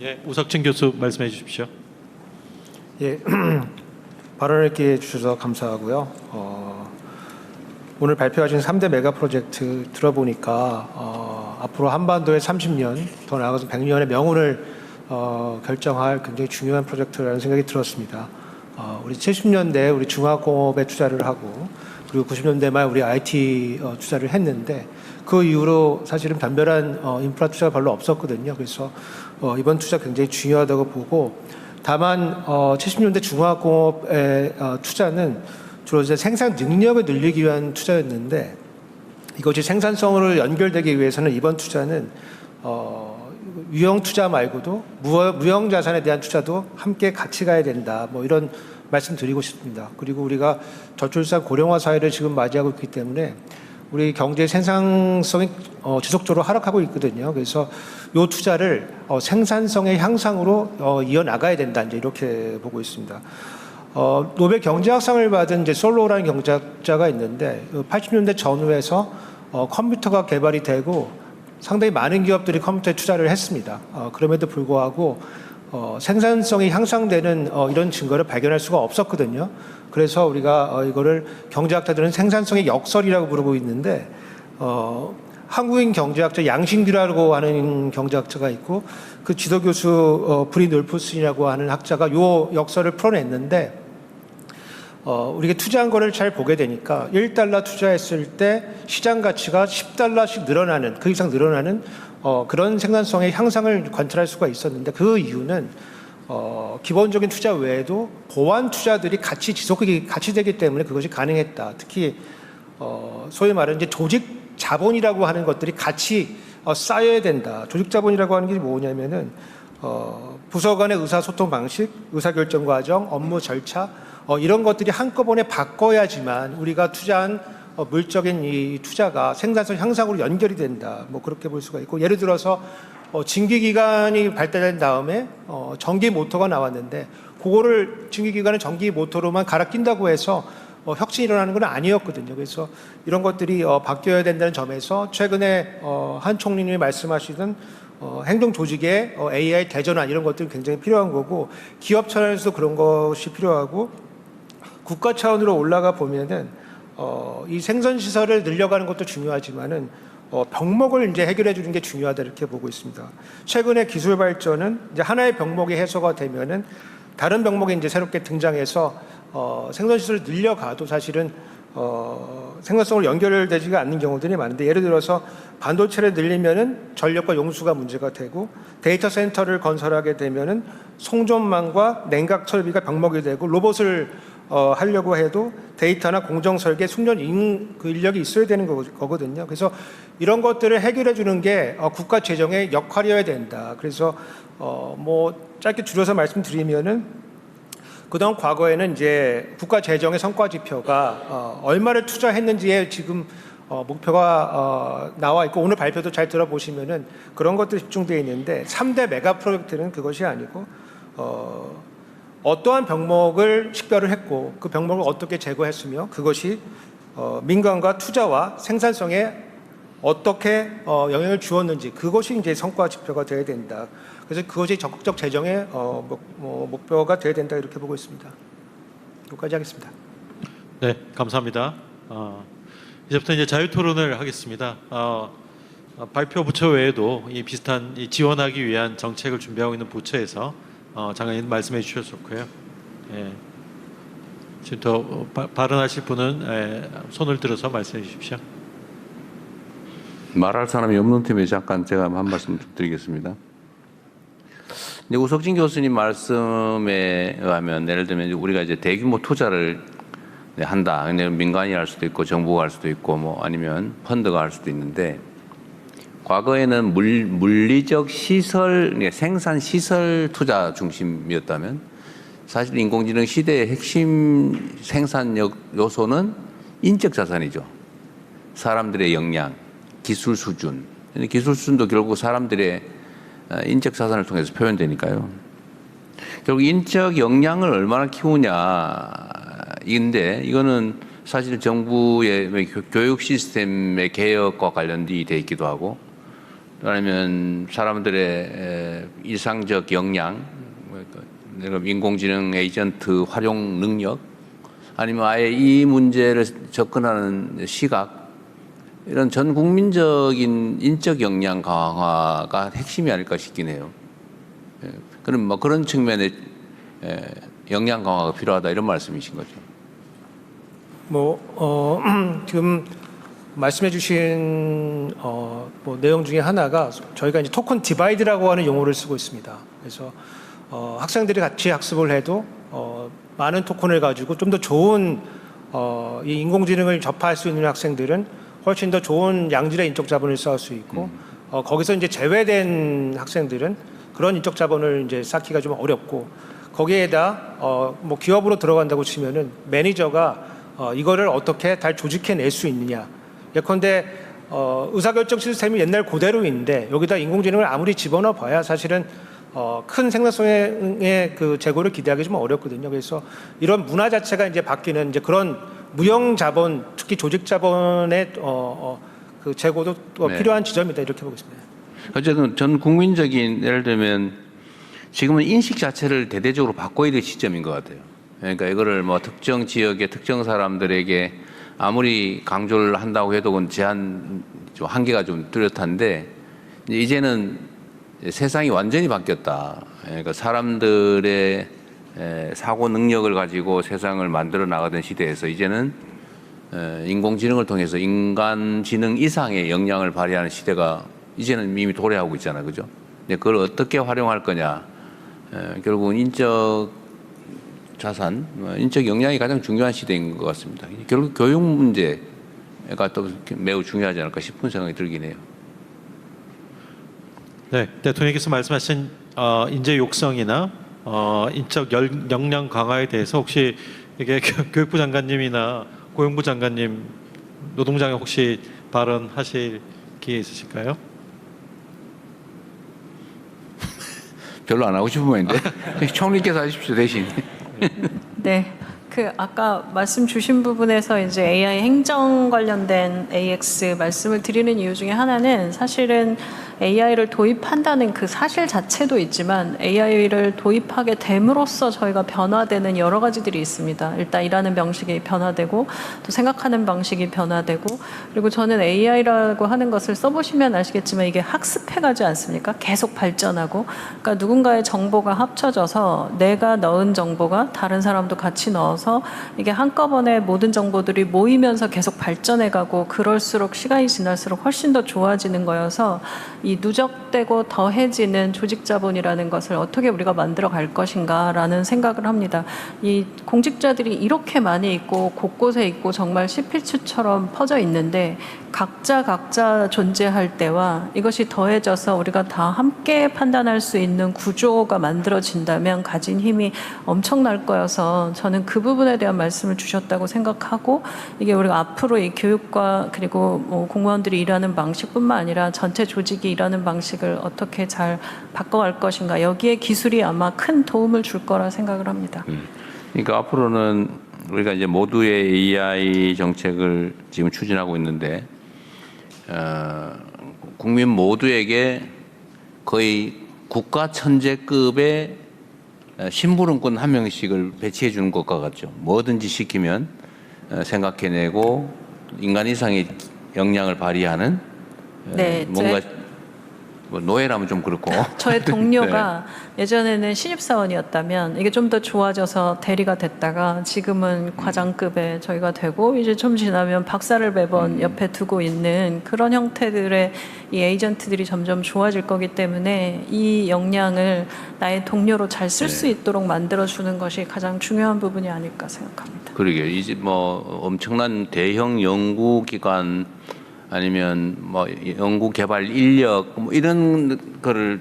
예, 우석진 교수 말씀해 주십시오. 예, 발언을 기회 주셔서 감사하고요. 오늘 발표하신 3대 메가 프로젝트 들어보니까 앞으로 한반도의 30년, 더 나아가서 100년의 명운을 결정할 굉장히 중요한 프로젝트라는 생각이 들었습니다. 우리 70년대 우리 중화공업에 투자를 하고 그리고 90년대 말 우리 IT 투자를 했는데 그 이후로 사실은 변별한 인프라 투자가 별로 없었거든요. 그래서 이번 투자 굉장히 중요하다고 보고 다만 70년대 중화공업의 투자는 주로 이제 생산 능력을 늘리기 위한 투자였는데 이것이 생산성으로 연결되기 위해서는 이번 투자는 유형 투자 말고도 무형 자산에 대한 투자도 함께 같이 가야 된다. 뭐 이런 말씀 드리고 싶습니다. 그리고 우리가 저출산 고령화 사회를 지금 맞이하고 있기 때문에 우리 경제 생산성이 지속적으로 하락하고 있거든요. 그래서 이 투자를 생산성의 향상으로 이어나가야 된다. 이제 이렇게 보고 있습니다. 노벨 경제학상을 받은 이제 솔로라는 경제학자가 있는데 80년대 전후에서 컴퓨터가 개발이 되고 상당히 많은 기업들이 컴퓨터에 투자를 했습니다. 그럼에도 불구하고 생산성이 향상되는 이런 증거를 발견할 수가 없었거든요. 그래서 우리가 이거를 경제학자들은 생산성의 역설이라고 부르고 있는데 한국인 경제학자 양신규라고 하는 경제학자가 있고 그 지도교수 브리놀프슨이라고 하는 학자가 이 역설을 풀어냈는데 우리가 투자한 거를 잘 보게 되니까 1달러 투자했을 때 시장 가치가 10달러씩 늘어나는 그 이상 늘어나는 그런 생산성의 향상을 관찰할 수가 있었는데 그 이유는 기본적인 투자 외에도 보완 투자들이 같이 지속이 같이 되기 때문에 그것이 가능했다. 특히 소위 말하는 이제 조직 자본이라고 하는 것들이 같이 쌓여야 된다. 조직 자본이라고 하는 게 뭐냐면은 부서 간의 의사소통 방식, 의사결정 과정, 업무 절차 이런 것들이 한꺼번에 바꿔야지만 우리가 투자한 물적인 이 투자가 생산성 향상으로 연결이 된다. 뭐 그렇게 볼 수가 있고 예를 들어서 증기기관이 발달된 다음에 전기 모터가 나왔는데 그거를 증기기관을 전기 모터로만 갈아 낀다고 해서 혁신이 일어나는 건 아니었거든요. 그래서 이런 것들이 바뀌어야 된다는 점에서 최근에 한 총리님이 말씀하시던 행정 조직의 AI 대전환 이런 것들이 굉장히 필요한 거고 기업 차원에서도 그런 것이 필요하고 국가 차원으로 올라가 보면은 이 생산 시설을 늘려가는 것도 중요하지만은 병목을 이제 해결해 주는 게 중요하다 이렇게 보고 있습니다. 최근에 기술 발전은 이제 하나의 병목이 해소가 되면은 다른 병목이 이제 새롭게 등장해서 생산 시설을 늘려가도 사실은 생산성으로 연결되지가 않는 경우들이 많은데 예를 들어서 반도체를 늘리면은 전력과 용수가 문제가 되고 데이터 센터를 건설하게 되면은 송전망과 냉각 설비가 병목이 되고 로봇을 하려고 해도 데이터나 공정 설계, 숙련 그 인력이 있어야 되는 거거든요. 그래서 이런 것들을 해결해 주는 게 국가 재정의 역할이어야 된다. 그래서 뭐 짧게 줄여서 말씀드리면은 그동안 과거에는 이제 국가 재정의 성과 지표가 얼마를 투자했는지에 지금 목표가 나와 있고 오늘 발표도 잘 들어보시면은 그런 것들이 집중되어 있는데 3대 메가 프로젝트는 그것이 아니고 어떠한 병목을 식별을 했고 그 병목을 어떻게 제거했으며 그것이 민간과 투자와 생산성에 어떻게 영향을 주었는지 그것이 이제 성과 지표가 되어야 된다. 그래서 그것이 적극적 재정의 목표가 되어야 된다 이렇게 보고 있습니다. 여기까지 하겠습니다. 네, 감사합니다. 이제부터 이제 자유 토론을 하겠습니다. 발표 부처 외에도 이 비슷한 지원하기 위한 정책을 준비하고 있는 부처에서 장관님 말씀해 주셨었고요. 예. 지금 더 발언하실 분은 손을 들어서 말씀해 주십시오. 말할 사람이 없는 팀에 잠깐 제가 한 말씀 드리겠습니다. 이제 우석진 교수님 말씀에 의하면 예를 들면 우리가 이제 대규모 투자를 한다. 근데 민간이 할 수도 있고 정부가 할 수도 있고 뭐 아니면 펀드가 할 수도 있는데 과거에는 물리적 시설, 생산 시설 투자 중심이었다면 사실 인공지능 시대의 핵심 생산력 요소는 인적 자산이죠. 사람들의 역량, 기술 수준. 기술 수준도 결국 사람들의 인적 자산을 통해서 표현되니까요. 결국 인적 역량을 얼마나 키우냐인데 이거는 사실 정부의 교육 시스템의 개혁과 관련이 돼 있기도 하고 아니면 사람들의 일상적 역량, 인공지능 에이전트 활용 능력, 아니면 아예 이 문제를 접근하는 시각, 이런 전 국민적인 인적 역량 강화가 핵심이 아닐까 싶긴 해요. 그럼 뭐 그런 측면에 역량 강화가 필요하다 이런 말씀이신 거죠. 지금 말씀해주신 뭐 내용 중에 하나가 저희가 이제 토큰 디바이드라고 하는 용어를 쓰고 있습니다. 그래서 학생들이 같이 학습을 해도 많은 토큰을 가지고 좀 더 좋은 이 인공지능을 접할 수 있는 학생들은 훨씬 더 좋은 양질의 인적 자본을 쌓을 수 있고 거기서 이제 제외된 학생들은 그런 인적 자본을 이제 쌓기가 좀 어렵고 거기에다 뭐 기업으로 들어간다고 치면은 매니저가 이거를 어떻게 잘 조직해낼 수 있느냐. 예컨대 의사결정 시스템이 옛날 그대로인데 여기다 인공지능을 아무리 집어넣어 봐야 사실은 큰 생산성의 그 재고를 기대하기 좀 어렵거든요. 그래서 이런 문화 자체가 이제 바뀌는 이제 그런 무형 자본, 특히 조직 자본의 그 재고도 네. 필요한 지점이다 이렇게 보고 있습니다. 어쨌든 전 국민적인 예를 들면 지금은 인식 자체를 대대적으로 바꿔야 될 시점인 것 같아요. 그러니까 이거를 뭐 특정 지역의 특정 사람들에게 아무리 강조를 한다고 해도 그건 제한 좀 한계가 좀 뚜렷한데 이제는 세상이 완전히 바뀌었다. 그러니까 사람들의 사고 능력을 가지고 세상을 만들어 나가던 시대에서 이제는 인공지능을 통해서 인간 지능 이상의 역량을 발휘하는 시대가 이제는 이미 도래하고 있잖아요, 그죠? 근데 그걸 어떻게 활용할 거냐, 결국은 인적 자산, 인적 역량이 가장 중요한 시대인 것 같습니다. 결국 교육 문제가 또 매우 중요하지 않을까 싶은 생각이 들긴 해요. 네, 대통령께서 말씀하신 인재 육성이나 인적 역량 강화에 대해서 혹시 이게 교육부 장관님이나 고용부 장관님, 노동부 장관 혹시 발언하실 기회 있으실까요? 별로 안 하고 싶은 모양인데 총리께서 하십시오 대신. 네. 아까 말씀 주신 부분에서 이제 AI 행정 관련된 AX 말씀을 드리는 이유 중에 하나는 사실은 AI를 도입한다는 그 사실 자체도 있지만 AI를 도입하게 됨으로써 저희가 변화되는 여러 가지들이 있습니다. 일단 일하는 방식이 변화되고 또 생각하는 방식이 변화되고 그리고 저는 AI라고 하는 것을 써보시면 아시겠지만 이게 학습해가지 않습니까? 계속 발전하고 그러니까 누군가의 정보가 합쳐져서 내가 넣은 정보가 다른 사람도 같이 넣어서 이게 한꺼번에 모든 정보들이 모이면서 계속 발전해가고 그럴수록 시간이 지날수록 훨씬 더 좋아지는 거여서 이 누적되고 더해지는 조직자본이라는 것을 어떻게 우리가 만들어 갈 것인가라는 생각을 합니다. 이 공직자들이 이렇게 많이 있고 곳곳에 있고 정말 시필추처럼 퍼져 있는데 각자 존재할 때와 이것이 더해져서 우리가 다 함께 판단할 수 있는 구조가 만들어진다면 가진 힘이 엄청날 거여서 저는 그 부분에 대한 말씀을 주셨다고 생각하고 이게 우리가 앞으로 이 교육과 그리고 뭐 공무원들이 일하는 방식뿐만 아니라 전체 조직이 일하는 방식을 어떻게 잘 바꿔갈 것인가 여기에 기술이 아마 큰 도움을 줄 거라 생각을 합니다. 그러니까 앞으로는 우리가 이제 모두의 AI 정책을 지금 추진하고 있는데 국민 모두에게 거의 국가 천재급의 심부름꾼 한 명씩을 배치해 주는 것과 같죠. 뭐든지 시키면 생각해내고 인간 이상의 역량을 발휘하는 네, 뭔가 뭐 노예라면 좀 그렇고 저의 동료가 예전에는 신입사원이었다면 이게 좀 더 좋아져서 대리가 됐다가 지금은 과장급에 저희가 되고 이제 좀 지나면 박사를 매번 옆에 두고 있는 그런 형태들의 이 에이전트들이 점점 좋아질 거기 때문에 이 역량을 나의 동료로 잘 쓸 수 있도록 만들어주는 것이 가장 중요한 부분이 아닐까 생각합니다. 그러게요. 이제 뭐 엄청난 대형 연구기관 아니면 뭐 연구 개발 인력 뭐 이런 거를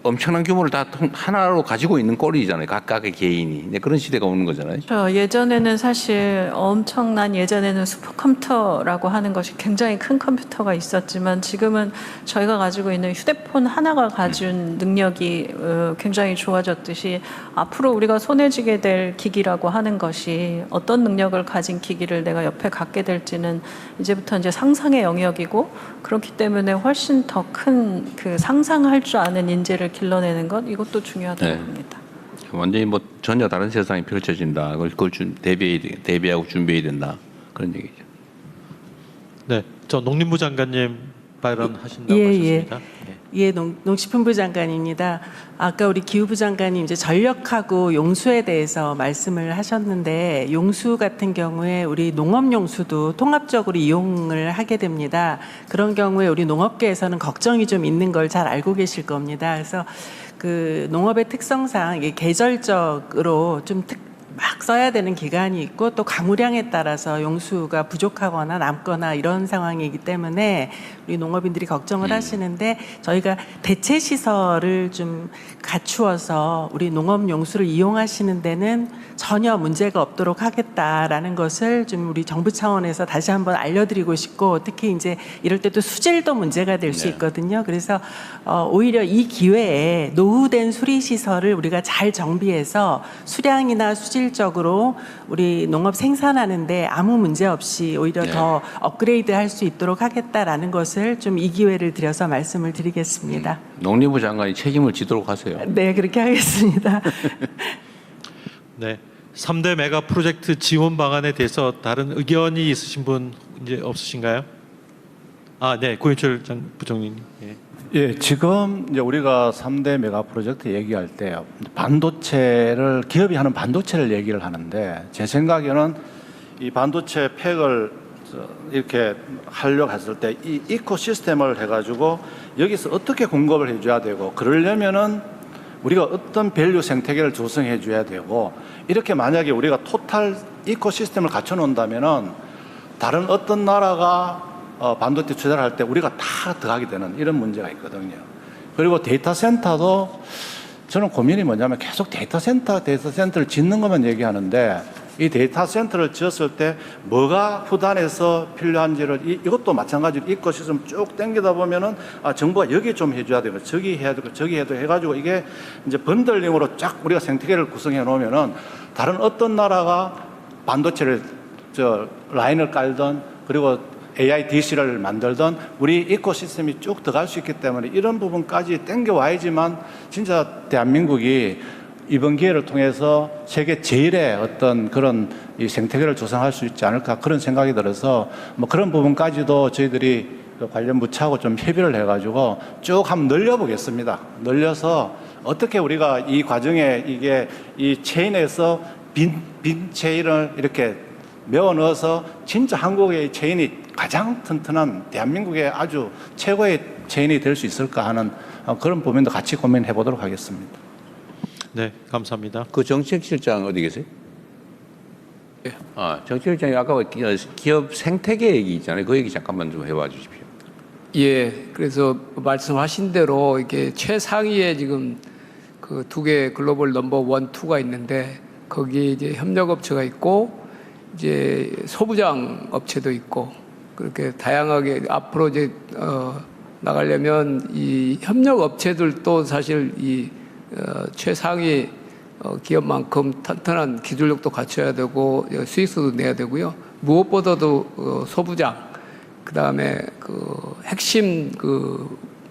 엄청난 규모를 다 하나로 가지고 있는 꼴이잖아요. 각각의 개인이. 네, 그런 시대가 오는 거잖아요. 예전에는 사실 예전에는 슈퍼컴퓨터라고 하는 것이 굉장히 큰 컴퓨터가 있었지만 지금은 저희가 가지고 있는 휴대폰 하나가 가진 능력이 굉장히 좋아졌듯이 앞으로 우리가 손에 쥐게 될 기기라고 하는 것이 어떤 능력을 가진 기기를 내가 옆에 갖게 될지는 이제부터 이제 상상의 영역이고, 그렇기 때문에 훨씬 더 큰 그 상상할 줄 아는 인재를 길러내는 것, 이것도 중요하다고 봅니다. 완전히 뭐 전혀 다른 세상이 펼쳐진다. 그걸 대비하고 준비해야 된다. 그런 얘기죠. 네, 저 농림부 장관님 발언하신다고 예, 하셨습니다. 예, 농식품부 장관입니다. 아까 우리 기후부 장관님 이제 전력하고 용수에 대해서 말씀을 하셨는데, 용수 같은 경우에 우리 농업 용수도 통합적으로 이용을 하게 됩니다. 그런 경우에 우리 농업계에서는 걱정이 좀 있는 걸 잘 알고 계실 겁니다. 그래서 그 농업의 특성상 이게 계절적으로 좀 막 써야 되는 기간이 있고, 또 강우량에 따라서 용수가 부족하거나 남거나 이런 상황이기 때문에 우리 농업인들이 걱정을 하시는데, 저희가 대체 시설을 좀 갖추어서 우리 농업 용수를 이용하시는 데는 전혀 문제가 없도록 하겠다라는 것을 좀 우리 정부 차원에서 다시 한번 알려드리고 싶고, 특히 이제 이럴 때 또 수질도 문제가 될 수 있거든요. 그래서 오히려 이 기회에 노후된 수리 시설을 우리가 잘 정비해서 수량이나 수질적으로 우리 농업 생산하는데 아무 문제 없이 오히려 더 업그레이드 할 수 있도록 하겠다라는 것을 좀 이 기회를 들여서 말씀을 드리겠습니다. 농림부 장관이 책임을 지도록 하세요. 네, 그렇게 하겠습니다. 네, 3대 메가 프로젝트 지원 방안에 대해서 다른 의견이 있으신 분 이제 없으신가요? 네, 고인철 부총리. 예. 예, 지금 이제 우리가 3대 메가 프로젝트 얘기할 때 반도체를 기업이 하는 반도체를 얘기를 하는데, 제 생각에는 이 반도체 팩을 이렇게 하려고 했을 때 이 이코시스템을 해가지고 여기서 어떻게 공급을 해줘야 되고, 그러려면은 우리가 어떤 밸류 생태계를 조성해 줘야 되고, 이렇게 만약에 우리가 토탈 이코시스템을 갖춰 놓는다면은 다른 어떤 나라가 반도체 투자를 할 때 우리가 다 들어가게 되는 이런 문제가 있거든요. 그리고 데이터 센터도 저는 고민이 뭐냐면 계속 데이터 센터를 짓는 것만 얘기하는데, 이 데이터 센터를 지었을 때 뭐가 후단에서 필요한지를 이것도 마찬가지로 이코시스템 쭉 당기다 보면은 정부가 여기 좀 해줘야 되고 저기 해야 되고 저기 해도 해가지고 이게 이제 번들링으로 쫙 우리가 생태계를 구성해 놓으면은 다른 어떤 나라가 반도체를 라인을 깔던, 그리고 AI DC를 만들던 우리 이코시스템이 쭉 들어갈 수 있기 때문에 이런 부분까지 땡겨와야지만 진짜 대한민국이 이번 기회를 통해서 세계 제일의 어떤 그런 이 생태계를 조성할 수 있지 않을까, 그런 생각이 들어서 뭐 그런 부분까지도 저희들이 관련 부처하고 좀 협의를 해가지고 쭉 한번 늘려보겠습니다. 늘려서 어떻게 우리가 이 과정에 이게 이 체인에서 빈 체인을 이렇게 메워 넣어서 진짜 한국의 체인이 가장 튼튼한 대한민국의 아주 최고의 체인이 될 수 있을까 하는 그런 부분도 같이 고민해 보도록 하겠습니다. 네, 감사합니다. 그 정책실장 어디 계세요? 예. 정책실장이 아까 기업 생태계 얘기 있잖아요. 그 얘기 잠깐만 좀 해봐 주십시오. 예, 그래서 말씀하신 대로 이게 최상위에 지금 그 두 개 글로벌 넘버 1, 2가 있는데, 거기 이제 협력업체가 있고 이제 소부장 업체도 있고, 그렇게 다양하게 앞으로 이제 나가려면 이 협력업체들도 사실 이 최상위 기업만큼 탄탄한 기술력도 갖춰야 되고 수익성도 내야 되고요. 무엇보다도 소부장, 그다음에 그 핵심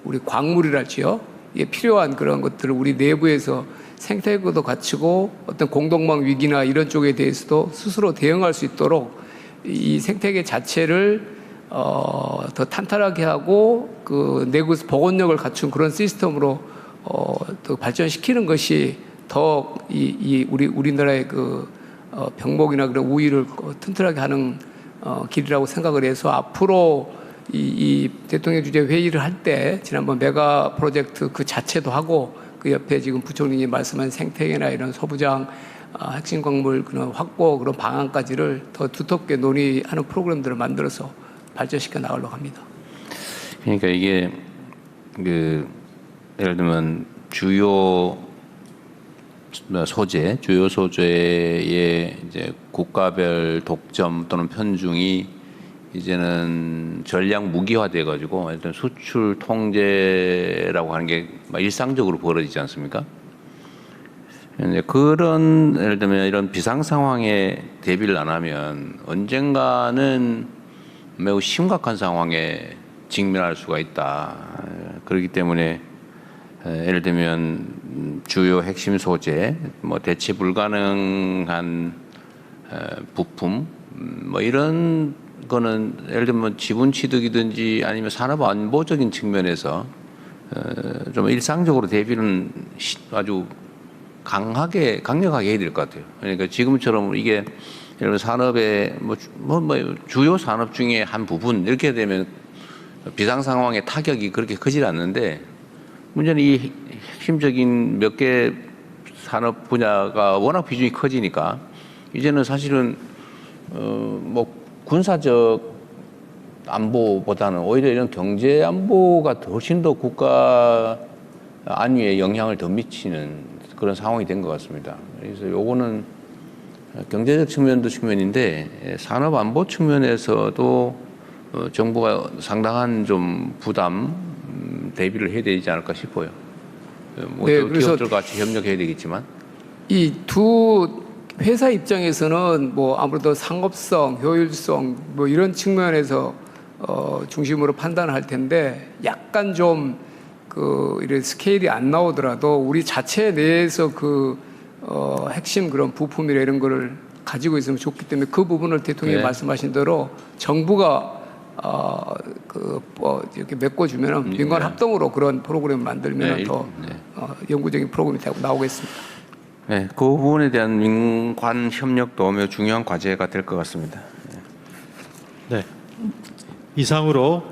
우리 광물이랄지요, 이게 필요한 그런 것들을 우리 내부에서 생태계도 갖추고 어떤 공동망 위기나 이런 쪽에 대해서도 스스로 대응할 수 있도록 이 생태계 자체를 더 탄탄하게 하고 그 내부에서 복원력을 갖춘 그런 시스템으로 더 발전시키는 것이 더 우리나라의 병목이나 그런 우위를 튼튼하게 하는 길이라고 생각을 해서, 앞으로 이 대통령 주재 회의를 할 때 지난번 메가 프로젝트 그 자체도 하고, 그 옆에 지금 부총리님이 말씀한 생태계나 이런 소부장 핵심 광물 그런 확보 그런 방안까지를 더 두텁게 논의하는 프로그램들을 만들어서 발전시켜 나가려고 합니다. 그러니까 이게 예를 들면 주요 소재의 이제 국가별 독점 또는 편중이 이제는 전략 무기화돼 가지고 일단 수출 통제라고 하는 게 일상적으로 벌어지지 않습니까? 이제 그런 예를 들면 이런 비상 상황에 대비를 안 하면 언젠가는 매우 심각한 상황에 직면할 수가 있다. 그렇기 때문에 예를 들면 주요 핵심 소재, 뭐 대체 불가능한 부품, 뭐 이런 거는 예를 들면 지분 취득이든지 아니면 산업 안보적인 측면에서 좀 일상적으로 대비는 아주 강력하게 해야 될 것 같아요. 그러니까 지금처럼 이게 예를 들면 산업의 뭐 주요 산업 중에 한 부분 이렇게 되면 비상 상황의 타격이 그렇게 크질 않는데 문제는 이 핵심적인 몇 개 산업 분야가 워낙 비중이 커지니까 이제는 사실은 뭐 군사적 안보보다는 오히려 이런 경제 안보가 훨씬 더 국가 안위에 영향을 더 미치는 그런 상황이 된 것 같습니다. 그래서 요거는 경제적 측면도 측면인데 산업 안보 측면에서도 정부가 상당한 좀 부담 대비를 해야 되지 않을까 싶어요. 뭐 네, 그래서 기업들과 같이 협력해야 되겠지만 이 두 회사 입장에서는 뭐 아무래도 상업성, 효율성 뭐 이런 측면에서 중심으로 판단을 할 텐데 약간 좀 이런 스케일이 안 나오더라도 우리 자체 내에서 핵심 그런 부품이나 이런 거를 가지고 있으면 좋기 때문에 그 부분을 대통령이 네. 말씀하신 대로 정부가 이렇게 메꿔주면은 민관 합동으로 그런 프로그램을 만들면 네, 더 네. 영구적인 프로그램이 되고 나오겠습니다. 네, 그 부분에 대한 민관 협력도 매우 중요한 과제가 될 것 같습니다. 네. 이상으로